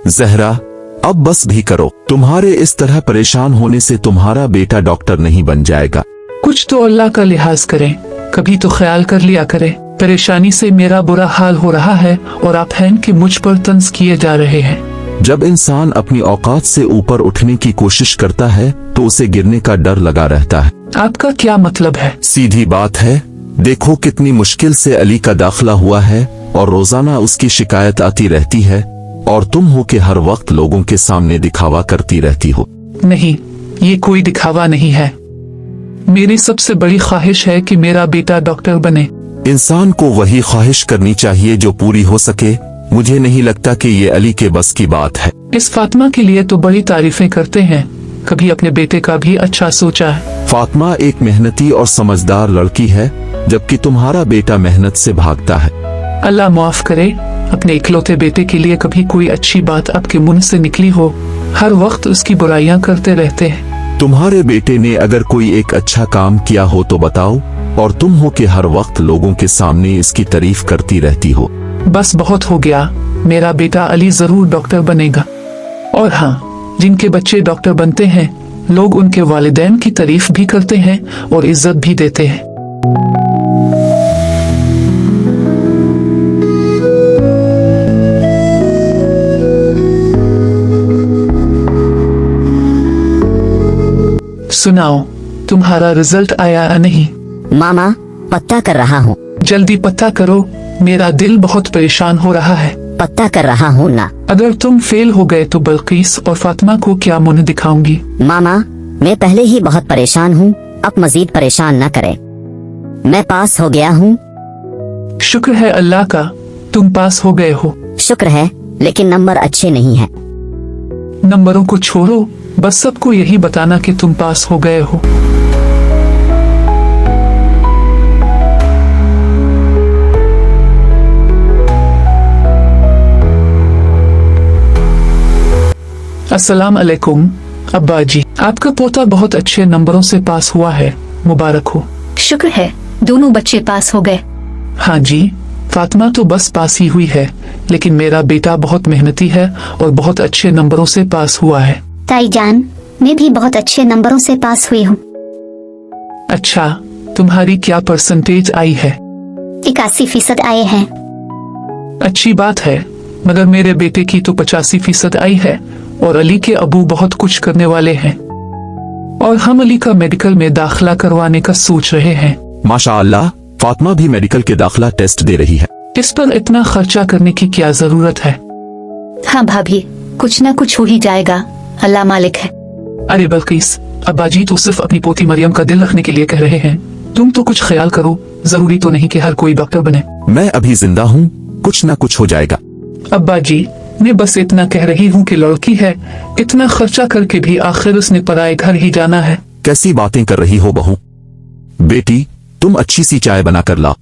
जहरा, अब बस भी करो। तुम्हारे इस तरह परेशान होने से तुम्हारा बेटा डॉक्टर नहीं बन जाएगा। कुछ तो अल्लाह का लिहाज करें, कभी तो ख्याल कर लिया करें। परेशानी से मेरा बुरा हाल हो रहा है और आप हैं कि मुझ पर तंज किए जा रहे हैं। जब इंसान अपनी औकात से ऊपर उठने की कोशिश करता है तो उसे गिरने का डर लगा रहता है। आपका क्या मतलब है? सीधी बात है, देखो कितनी मुश्किल से अली का दाखिला हुआ है और रोजाना उसकी शिकायत आती रहती है, और तुम हो कि हर वक्त लोगों के सामने दिखावा करती रहती हो। नहीं, ये कोई दिखावा नहीं है। मेरी सबसे बड़ी ख्वाहिश है कि मेरा बेटा डॉक्टर बने। इंसान को वही ख्वाहिश करनी चाहिए जो पूरी हो सके। मुझे नहीं लगता कि ये अली के बस की बात है। इस फातिमा के लिए तो बड़ी तारीफें करते हैं, कभी अपने बेटे का भी अच्छा सोचा है? फातिमा एक मेहनती और समझदार लड़की है, जबकि तुम्हारा बेटा मेहनत से भागता है। अल्लाह माफ करे, अपने इकलौते बेटे के लिए कभी कोई अच्छी बात आपके मुंह से निकली हो? हर वक्त उसकी बुराइयां करते रहते हैं। तुम्हारे बेटे ने अगर कोई एक अच्छा काम किया हो तो बताओ, और तुम हो कि हर वक्त लोगों के सामने इसकी तारीफ करती रहती हो। बस बहुत हो गया, मेरा बेटा अली जरूर डॉक्टर बनेगा। और हाँ, जिनके बच्चे डॉक्टर बनते हैं, लोग उनके वालिदैन की तारीफ भी करते हैं और इज्जत भी देते हैं। सुनाओ, तुम्हारा रिजल्ट आया या नहीं? मामा, पता कर रहा हूँ। जल्दी पता करो, मेरा दिल बहुत परेशान हो रहा है। पता कर रहा हूँ ना। अगर तुम फेल हो गए तो बल्कीस और फातिमा को क्या मुंह दिखाऊंगी? मामा, मैं पहले ही बहुत परेशान हूँ, अब मजीद परेशान न करें। मैं पास हो गया हूँ। शुक्र है अल्लाह का, तुम पास हो गए हो। शुक्र है, लेकिन नंबर अच्छे नहीं हैं। नंबरों को छोड़ो, बस सबको यही बताना कि तुम पास हो गए हो। अस्सलाम अलैकुम अब्बा जी, आपका पोता बहुत अच्छे नंबरों से पास हुआ है, मुबारक हो। शुक्र है, दोनों बच्चे पास हो गए। हाँ जी, फातिमा तो बस पास ही हुई है, लेकिन मेरा बेटा बहुत मेहनती है और बहुत अच्छे नंबरों से पास हुआ है। ताई जान, मैं भी बहुत अच्छे नंबरों से पास हुई हूँ। अच्छा, तुम्हारी क्या परसेंटेज आई है? 81% आए हैं। अच्छी बात है, मगर मेरे बेटे की तो 85% आई है, और अली के अबू बहुत कुछ करने वाले हैं, और हम अली का मेडिकल में दाखिला करवाने का सोच रहे हैं। माशाअल्लाह, फातिमा भी मेडिकल के दाखिला टेस्ट दे रही है। इस पर इतना खर्चा करने की क्या जरूरत है? हाँ भाभी, कुछ न कुछ हो ही जाएगा, अल्लाह मालिक है। अरे बल्कीस, अब्बा जी तो सिर्फ अपनी पोती मरियम का दिल रखने के लिए कह रहे हैं, तुम तो कुछ ख्याल करो। जरूरी तो नहीं कि हर कोई डॉक्टर बने। मैं अभी जिंदा हूँ, कुछ न कुछ हो जाएगा। अब्बा जी, मैं बस इतना कह रही हूँ कि लड़की है, इतना खर्चा करके भी आखिर उसने पराए घर ही जाना है। कैसी बातें कर रही हो बहू? बेटी, तुम अच्छी सी चाय बना कर ला।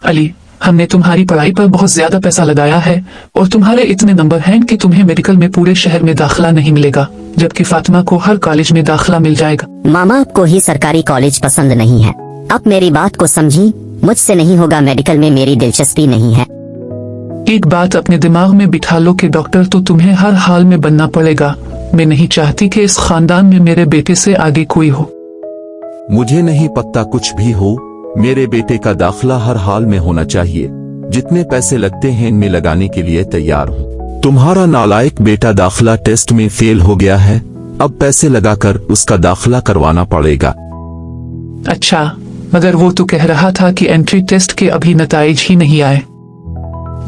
अली, हमने तुम्हारी पढ़ाई पर बहुत ज्यादा पैसा लगाया है, और तुम्हारे इतने नंबर हैं कि तुम्हें मेडिकल में पूरे शहर में दाखिला नहीं मिलेगा, जबकि फातिमा को हर कॉलेज में दाखिला मिल जाएगा। मामा, आपको ही सरकारी कॉलेज पसंद नहीं है। अब मेरी बात को समझी, मुझसे नहीं होगा, मेडिकल में मेरी दिलचस्पी नहीं है। एक बात अपने दिमाग में बिठा लो कि डॉक्टर तो तुम्हें हर हाल में बनना पड़ेगा। मैं नहीं चाहती कि इस खानदान में मेरे बेटे से आगे कोई हो। मुझे नहीं पता, कुछ भी हो, मेरे बेटे का दाखिला हर हाल में होना चाहिए। जितने पैसे लगते हैं इनमें लगाने के लिए तैयार हूँ। तुम्हारा नालायक बेटा दाखिला टेस्ट में फेल हो गया है, अब पैसे लगाकर उसका दाखिला करवाना पड़ेगा। अच्छा, मगर वो तो कह रहा था कि एंट्री टेस्ट के अभी नताइज ही नहीं आए।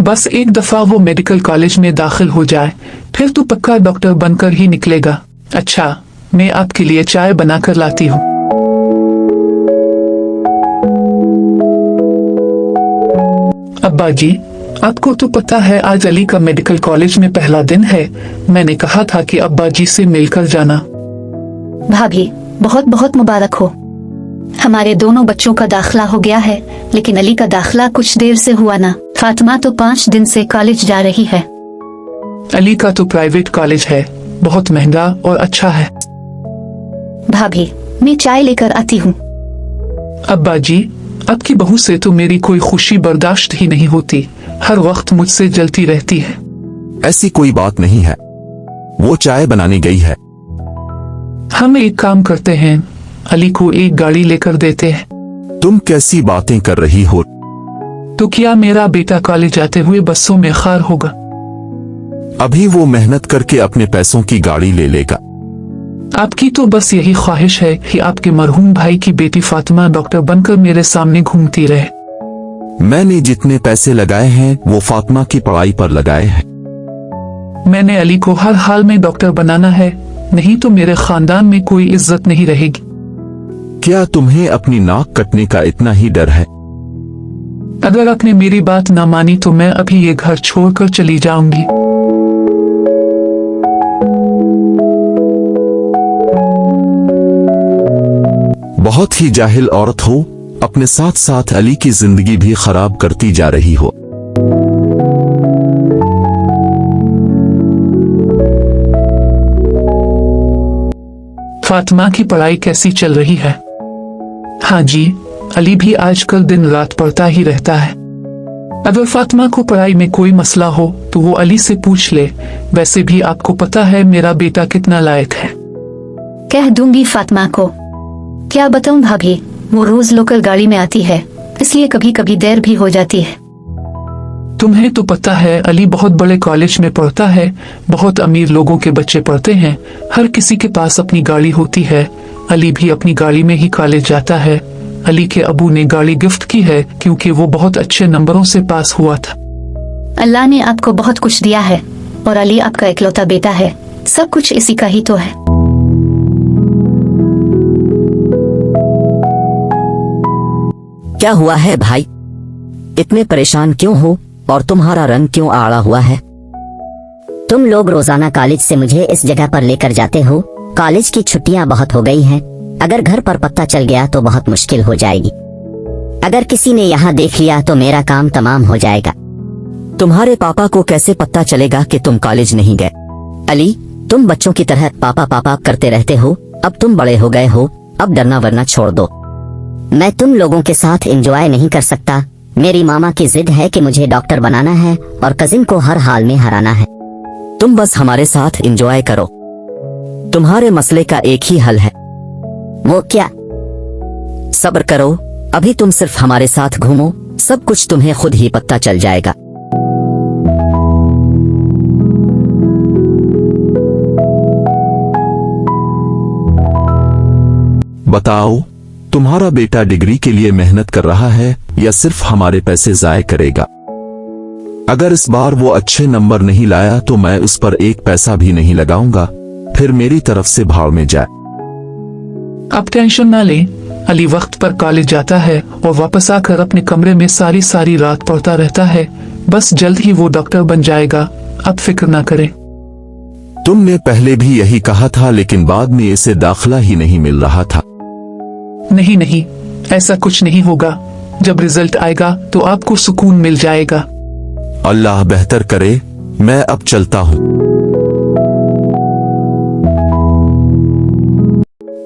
बस एक दफा वो मेडिकल कॉलेज में दाखिल हो जाए, फिर तो पक्का डॉक्टर बनकर ही निकलेगा। अच्छा, मैं आपके लिए चाय बनाकर लाती हूँ। अब्बा जी, आपको तो पता है आज अली का मेडिकल कॉलेज में पहला दिन है। मैंने कहा था कि अब्बा जी से मिलकर जाना। भाभी, बहुत बहुत मुबारक हो। हमारे दोनों बच्चों का दाखिला हो गया है, लेकिन अली का दाखिला कुछ देर से हुआ ना। फातिमा तो 5 दिन से कॉलेज जा रही है। अली का तो प्राइवेट कॉलेज है, बहुत महंगा और अच्छा है। भाभी, मैं चाय लेकर आती हूँ। अब्बा जी, आपकी बहू से तो मेरी कोई खुशी बर्दाश्त ही नहीं होती, हर वक्त मुझसे जलती रहती है। ऐसी कोई बात नहीं है, वो चाय बनाने गई है। हम एक काम करते हैं, अली को एक गाड़ी लेकर देते हैं। तुम कैसी बातें कर रही हो? तो क्या मेरा बेटा कॉलेज जाते हुए बसों में खार होगा? अभी वो मेहनत करके अपने पैसों की गाड़ी ले लेगा। आपकी तो बस यही ख्वाहिश है कि आपके मरहूम भाई की बेटी फातिमा डॉक्टर बनकर मेरे सामने घूमती रहे। मैंने जितने पैसे लगाए हैं वो फातिमा की पढ़ाई पर लगाए हैं। मैंने अली को हर हाल में डॉक्टर बनाना है, नहीं तो मेरे खानदान में कोई इज्जत नहीं रहेगी। क्या तुम्हें अपनी नाक कटने का इतना ही डर है? अगर आपने मेरी बात ना मानी तो मैं अभी ये घर छोड़कर चली जाऊंगी। बहुत ही जाहिल औरत हो, अपने साथ साथ अली की जिंदगी भी खराब करती जा रही हो। फातिमा की पढ़ाई कैसी चल रही है? हाँ जी, अली भी आजकल दिन रात पढ़ता ही रहता है। अगर फातिमा को पढ़ाई में कोई मसला हो तो वो अली से पूछ ले। वैसे भी आपको पता है मेरा बेटा कितना लायक है। कह दूंगी फातिमा को। क्या बताऊं भाभी, वो रोज लोकल गाड़ी में आती है, इसलिए कभी कभी देर भी हो जाती है। तुम्हें तो पता है अली बहुत बड़े कॉलेज में पढ़ता है, बहुत अमीर लोगों के बच्चे पढ़ते हैं, हर किसी के पास अपनी गाड़ी होती है। अली भी अपनी गाड़ी में ही कॉलेज जाता है। अली के अबू ने गाड़ी गिफ्ट की है क्योंकि वो बहुत अच्छे नंबरों से पास हुआ था। अल्लाह ने आपको बहुत कुछ दिया है और अली आपका इकलौता बेटा है, सब कुछ इसी का ही तो है। क्या हुआ है भाई, इतने परेशान क्यों हो और तुम्हारा रंग क्यों आड़ा हुआ है? तुम लोग रोजाना कॉलेज से मुझे इस जगह पर लेकर जाते हो। कॉलेज की छुट्टियां बहुत हो गई हैं, अगर घर पर पता चल गया तो बहुत मुश्किल हो जाएगी। अगर किसी ने यहाँ देख लिया तो मेरा काम तमाम हो जाएगा। तुम्हारे पापा को कैसे पता चलेगा कि तुम कॉलेज नहीं गए? अली, तुम बच्चों की तरह पापा पापा करते रहते हो, अब तुम बड़े हो गए हो, अब डरना वरना छोड़ दो। मैं तुम लोगों के साथ एंजॉय नहीं कर सकता। मेरी मामा की जिद है कि मुझे डॉक्टर बनाना है और कजिन को हर हाल में हराना है। तुम बस हमारे साथ एंजॉय करो, तुम्हारे मसले का एक ही हल है। वो क्या? सब्र करो, अभी तुम सिर्फ हमारे साथ घूमो, सब कुछ तुम्हें खुद ही पता चल जाएगा। बताओ, तुम्हारा बेटा डिग्री के लिए मेहनत कर रहा है या सिर्फ हमारे पैसे जाय करेगा? अगर इस बार वो अच्छे नंबर नहीं लाया तो मैं उस पर एक पैसा भी नहीं लगाऊंगा, फिर मेरी तरफ से भाव में जाए। आप टेंशन ना लें, अली वक्त पर कॉलेज जाता है और वापस आकर अपने कमरे में सारी सारी रात पढ़ता रहता है। बस जल्द ही वो डॉक्टर बन जाएगा, आप फिक्र ना करें। तुमने पहले भी यही कहा था, लेकिन बाद में इसे दाखिला ही नहीं मिल रहा था। नहीं नहीं, ऐसा कुछ नहीं होगा। जब रिजल्ट आएगा तो आपको सुकून मिल जाएगा। अल्लाह बेहतर करे, मैं अब चलता हूँ।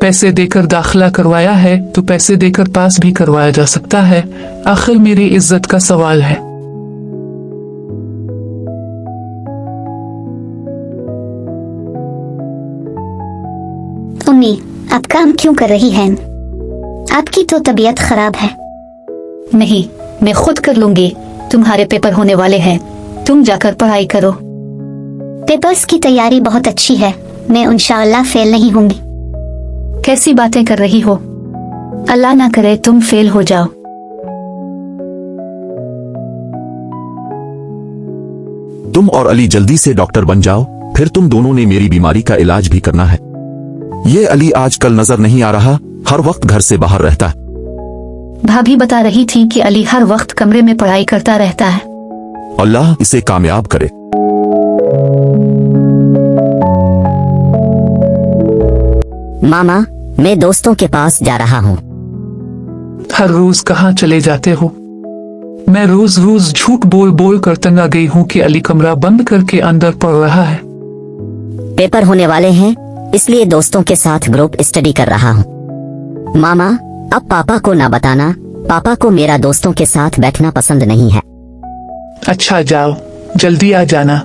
पैसे देकर दाखिला करवाया है तो पैसे देकर पास भी करवाया जा सकता है, आखिर मेरी इज्जत का सवाल है। उम्मी, आप काम क्यों कर रही हैं? आपकी तो तबीयत खराब है। नहीं, मैं खुद कर लूंगी। तुम्हारे पेपर होने वाले हैं, तुम जाकर पढ़ाई करो। पेपर्स की तैयारी बहुत अच्छी है, मैं इंशाअल्लाह फेल नहीं होंगी। कैसी बातें कर रही हो? अल्लाह ना करे तुम फेल हो जाओ। तुम और अली जल्दी से डॉक्टर बन जाओ, फिर तुम दोनों ने मेरी बीमारी का इलाज भी करना है। ये अली आजकल नजर नहीं आ रहा, हर वक्त घर से बाहर रहता है। भाभी बता रही थी कि अली हर वक्त कमरे में पढ़ाई करता रहता है। अल्लाह इसे कामयाब करे। मामा, मैं दोस्तों के पास जा रहा हूँ। हर रोज कहाँ चले जाते हो? मैं रोज रोज झूठ बोल बोल कर तंग आ गई हूँ कि अली कमरा बंद करके अंदर पढ़ रहा है। पेपर होने वाले हैं, इसलिए दोस्तों के साथ ग्रुप स्टडी कर रहा हूँ। मामा, अब पापा को ना बताना, पापा को मेरा दोस्तों के साथ बैठना पसंद नहीं है। अच्छा जाओ, जल्दी आ जाना।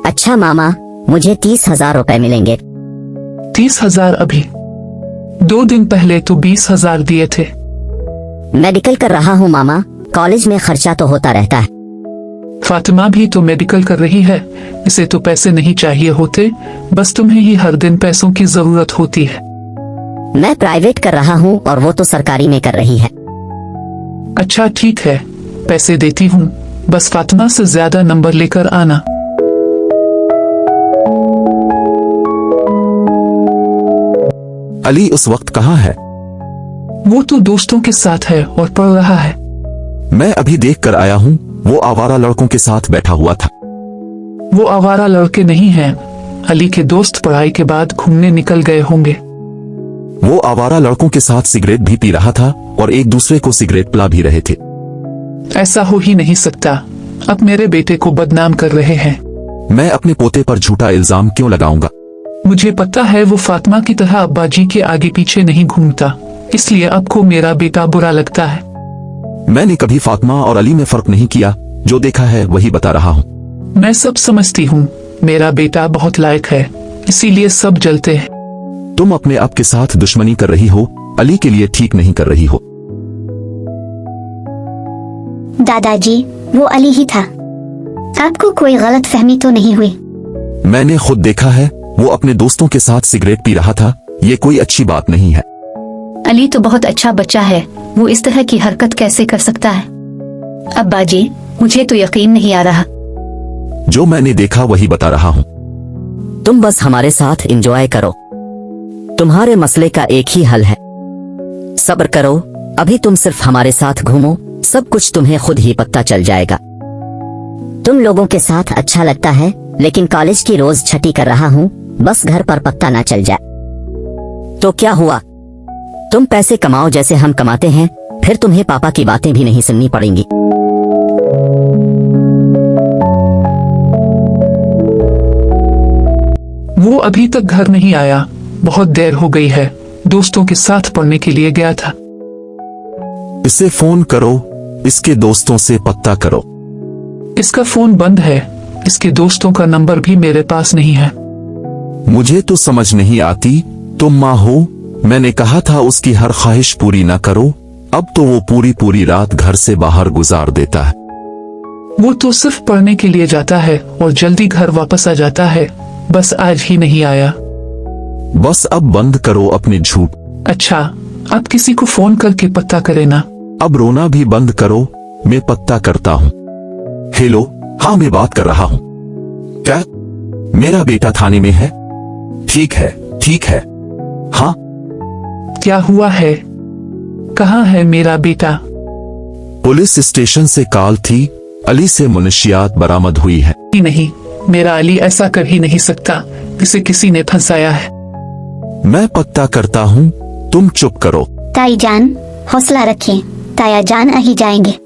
अच्छा मामा, मुझे 30,000 रुपए मिलेंगे। 30,000 अभी? 2 दिन पहले तो 20,000 दिए थे। मेडिकल कर रहा हूँ मामा, कॉलेज में खर्चा तो होता रहता है। फातिमा भी तो मेडिकल कर रही है, इसे तो पैसे नहीं चाहिए होते, बस तुम्हें ही हर दिन पैसों की जरूरत होती है। मैं प्राइवेट कर रहा हूँ और वो तो सरकारी में कर रही है। अच्छा ठीक है, पैसे देती हूँ, बस फातिमा से ज्यादा नंबर लेकर आना। अली उस वक्त कहाँ है? वो तो दोस्तों के साथ है और पढ़ रहा है। मैं अभी देख कर आया हूँ, वो आवारा लड़कों के साथ बैठा हुआ था। वो आवारा लड़के नहीं हैं, अली के दोस्त पढ़ाई के बाद घूमने निकल गए होंगे। वो आवारा लड़कों के साथ सिगरेट भी पी रहा था और एक दूसरे को सिगरेट पिला भी रहे थे। ऐसा हो ही नहीं सकता, अब मेरे बेटे को बदनाम कर रहे हैं। मैं अपने पोते पर झूठा इल्जाम क्यों लगाऊंगा? मुझे पता है वो फातिमा की तरह अब्बा जी के आगे पीछे नहीं घूमता, इसलिए आपको मेरा बेटा बुरा लगता है। मैंने कभी फातिमा और अली में फर्क नहीं किया, जो देखा है वही बता रहा हूँ। मैं सब समझती हूँ, मेरा बेटा बहुत लायक है, इसीलिए सब जलते हैं। तुम अपने आप के साथ दुश्मनी कर रही हो, अली के लिए ठीक नहीं कर रही हो। दादाजी, वो अली ही था। आपको कोई गलत फहमी तो नहीं हुई? मैंने खुद देखा है, वो अपने दोस्तों के साथ सिगरेट पी रहा था, ये कोई अच्छी बात नहीं है। अली तो बहुत अच्छा बच्चा है, वो इस तरह की हरकत कैसे कर सकता है? अब्बा जी, मुझे तो यकीन नहीं आ रहा। जो मैंने देखा वही बता रहा हूँ। तुम बस हमारे साथ एंजॉय करो, तुम्हारे मसले का एक ही हल है, सब्र करो। अभी तुम सिर्फ हमारे साथ घूमो, सब कुछ तुम्हें खुद ही पता चल जाएगा। तुम लोगों के साथ अच्छा लगता है, लेकिन कॉलेज की रोज छठी कर रहा हूँ, बस घर पर पत्ता ना चल जाए। तो क्या हुआ, तुम पैसे कमाओ जैसे हम कमाते हैं, फिर तुम्हें पापा की बातें भी नहीं सुननी पड़ेंगी। वो अभी तक घर नहीं आया, बहुत देर हो गई है, दोस्तों के साथ पढ़ने के लिए गया था। इसे फोन करो, इसके दोस्तों से पता करो। इसका फोन बंद है, इसके दोस्तों का नंबर भी मेरे पास नहीं है। मुझे तो समझ नहीं आती, तुम माँ हो, मैंने कहा था उसकी हर ख्वाहिश पूरी ना करो, अब तो वो पूरी रात घर से बाहर गुजार देता है। वो तो सिर्फ पढ़ने के लिए जाता है और जल्दी घर वापस आ जाता है, बस आज ही नहीं आया। बस अब बंद करो अपने झूठ। अच्छा, अब किसी को फोन करके पता करे ना। अब रोना भी बंद करो, मैं पता करता हूँ। हेलो, हाँ मैं बात कर रहा हूँ। क्या? मेरा बेटा थाने में है? ठीक है। हाँ, क्या हुआ है? कहाँ है मेरा बेटा? पुलिस स्टेशन से कॉल थी, अली से मुनशियात बरामद हुई है। नहीं, मेरा अली ऐसा कर ही नहीं सकता, इसे किसी ने फंसाया है। मैं पता करता हूँ, तुम चुप करो। ताई जान, हौसला रखें, ताया जान आ ही जाएंगे।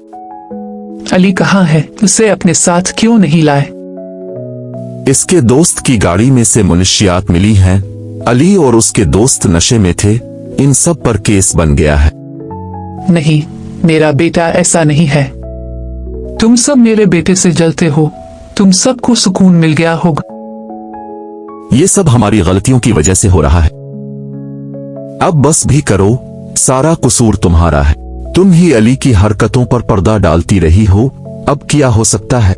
अली कहाँ है? उसे अपने साथ क्यों नहीं लाए? इसके दोस्त की गाड़ी में से मुनशियात मिली हैं, अली और उसके दोस्त नशे में थे, इन सब पर केस बन गया है। नहीं, मेरा बेटा ऐसा नहीं है। तुम सब मेरे बेटे से जलते हो, तुम सबको सुकून मिल गया होगा। ये सब हमारी गलतियों की वजह से हो रहा है। अब बस भी करो, सारा कसूर तुम्हारा है। तुम ही अली की हरकतों पर पर्दा डालती रही हो, अब क्या हो सकता है?